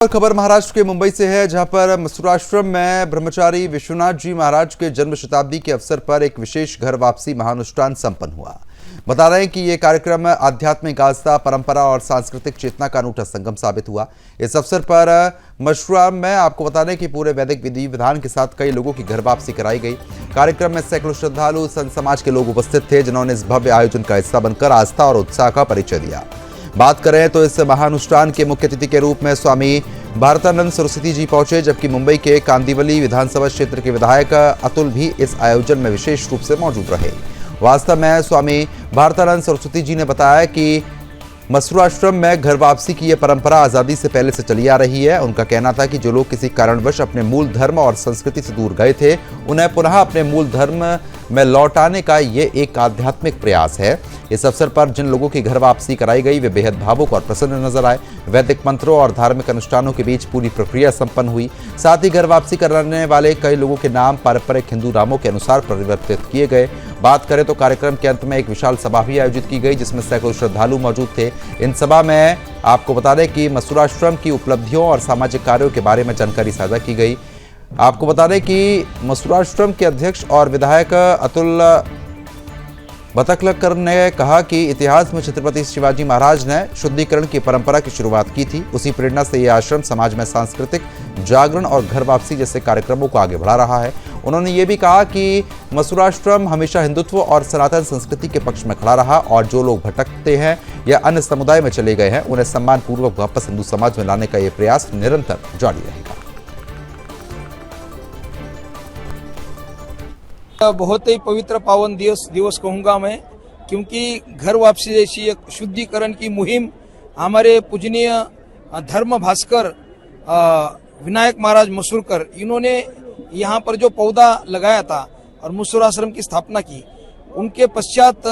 और खबर महाराष्ट्र के मुंबई से है, जहां पर मसूराश्रम में ब्रह्मचारी विश्वनाथ जी महाराज के जन्म शताब्दी के अवसर पर एक विशेष घर वापसी महानुष्ठान संपन्न हुआ। बता रहे हैं कि ये कार्यक्रम आध्यात्मिक आस्था, परंपरा और सांस्कृतिक चेतना का अनूठा संगम साबित हुआ। इस अवसर पर मशरूआम में आपको बता दें कि पूरे वैदिक विधि विधान के साथ कई लोगों की घर वापसी कराई गई। कार्यक्रम में सैकड़ों श्रद्धालु, संत समाज के लोग उपस्थित थे, जिन्होंने इस भव्य आयोजन का हिस्सा बनकर आस्था और उत्साह का परिचय दिया। बात करें तो इस महानुष्ठान के मुख्य अतिथि के रूप में स्वामी भारतानंद सरस्वती जी पहुंचे, जबकि मुंबई के कांदिवली विधानसभा क्षेत्र के विधायक अतुल भी इस आयोजन में विशेष रूप से मौजूद रहे। वास्तव में स्वामी भारतानंद सरस्वती जी ने बताया कि मसूराश्रम में घर वापसी की यह परंपरा आज़ादी से पहले से चली आ रही है। उनका कहना था कि जो लोग किसी कारणवश अपने मूल धर्म और संस्कृति से दूर गए थे, उन्हें पुनः अपने मूल धर्म में लौटाने का ये एक आध्यात्मिक प्रयास है। इस अवसर पर जिन लोगों की घर वापसी कराई गई, वे बेहद भावुक और प्रसन्न नजर आए। वैदिक मंत्रों और धार्मिक अनुष्ठानों के बीच पूरी प्रक्रिया संपन्न हुई। साथ ही घर वापसी कराने वाले कई लोगों के नाम पारंपरिक हिंदू नामों के अनुसार परिवर्तित किए गए। बात करें तो कार्यक्रम के अंत में एक विशाल सभा भी आयोजित की गई, जिसमें सैकड़ों श्रद्धालु मौजूद थे। इन सभा में आपको बता दें कि मसूराश्रम की उपलब्धियों और सामाजिक कार्यों के बारे में जानकारी साझा की गई। आपको बता दें कि मसूराश्रम के अध्यक्ष और विधायक अतुल बतकलकर ने कहा कि इतिहास में छत्रपति शिवाजी महाराज ने शुद्धिकरण की परंपरा की शुरुआत की थी। उसी प्रेरणा से यह आश्रम समाज में सांस्कृतिक जागरण और घर वापसी जैसे कार्यक्रमों को आगे बढ़ा रहा है। उन्होंने ये भी कहा कि मसूराश्रम हमेशा हिंदुत्व और सनातन संस्कृति के पक्ष में खड़ा रहा और जो लोग भटकते हैं या अन्य समुदाय में चले गए हैं, उन्हें सम्मानपूर्वक वापस हिंदू समाज में लाने का ये प्रयास निरंतर जारी रहेगा। बहुत ही पवित्र पावन दिवस कहूँगा मैं, क्योंकि घर वापसी जैसी एक शुद्धिकरण की मुहिम हमारे पूजनीय धर्म भास्कर विनायक महाराज मसूरकर, इन्होंने यहाँ पर जो पौधा लगाया था और मसूराश्रम की स्थापना की, उनके पश्चात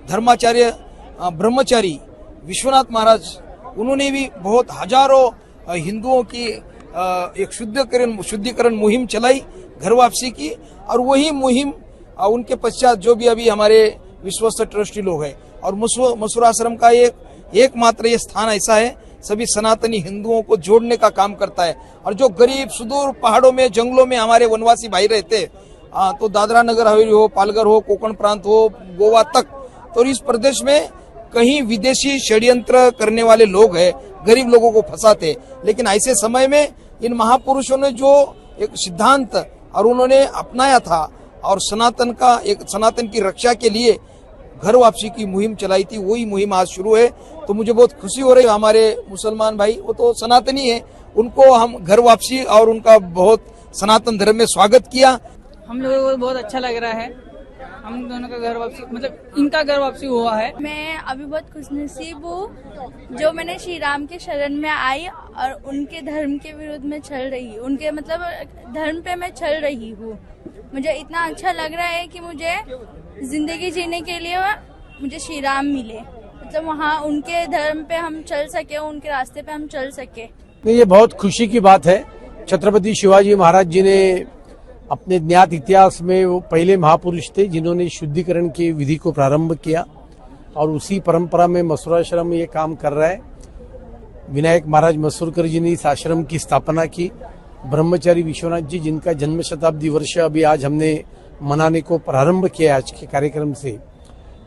धर्माचार्य ब्रह्मचारी विश्वनाथ महाराज, उन्होंने भी बहुत हजारों हिंदुओं की एक शुद्धिकरण मुहिम चलाई घर वापसी की। और वही मुहिम उनके पश्चात जो भी अभी हमारे विश्वस्त ट्रस्टी लोग हैं, और मसूराश्रम का एकमात्र ये स्थान ऐसा है, सभी सनातनी हिंदुओं को जोड़ने का काम करता है। और जो गरीब सुदूर पहाड़ों में, जंगलों में हमारे वनवासी भाई रहते, तो दादरा नगर हवेली हो, पालघर हो, कोकण प्रांत हो, गोवा तक, तो इस प्रदेश में कहीं विदेशी षड्यंत्र करने वाले लोग हैं, गरीब लोगों को फंसाते। लेकिन ऐसे समय में इन महापुरुषों ने जो एक सिद्धांत और उन्होंने अपनाया था और सनातन की रक्षा के लिए घर वापसी की मुहिम चलाई थी, वही मुहिम आज शुरू है। तो मुझे बहुत खुशी हो रही है। हमारे मुसलमान भाई, वो तो सनातनी है, उनको हम घर वापसी और उनका बहुत सनातन धर्म में स्वागत किया। हम लोगों को बहुत अच्छा लग रहा है। हम दोनों का घर वापसी, मतलब इनका घर वापसी हुआ है। मैं अभी बहुत खुशनसीब हूँ जो मैंने श्री राम के शरण में आई और उनके धर्म के विरुद्ध में चल रही हूँ, उनके मतलब धर्म पे मैं चल रही हूँ। मुझे इतना अच्छा लग रहा है कि मुझे जिंदगी जीने के लिए मुझे श्री राम मिले, मतलब वहाँ उनके धर्म पे हम चल सके, उनके रास्ते पे हम चल सके। ये बहुत खुशी की बात है। छत्रपति शिवाजी महाराज जी ने अपने ज्ञात इतिहास में वो पहले महापुरुष थे जिन्होंने शुद्धिकरण की विधि को प्रारंभ किया, और उसी परंपरा में मसूराश्रम ये काम कर रहा है। विनायक महाराज मसूरकर जी ने इस आश्रम की स्थापना की। ब्रह्मचारी विश्वनाथ जी, जिनका जन्म शताब्दी वर्ष अभी आज हमने मनाने को प्रारंभ किया आज के कार्यक्रम से,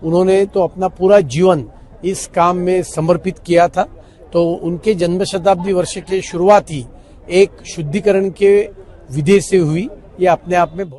उन्होंने तो अपना पूरा जीवन इस काम में समर्पित किया था। तो उनके जन्म शताब्दी वर्ष के शुरुआत ही एक शुद्धिकरण के विधि से हुई। ये अपने आप में बहुत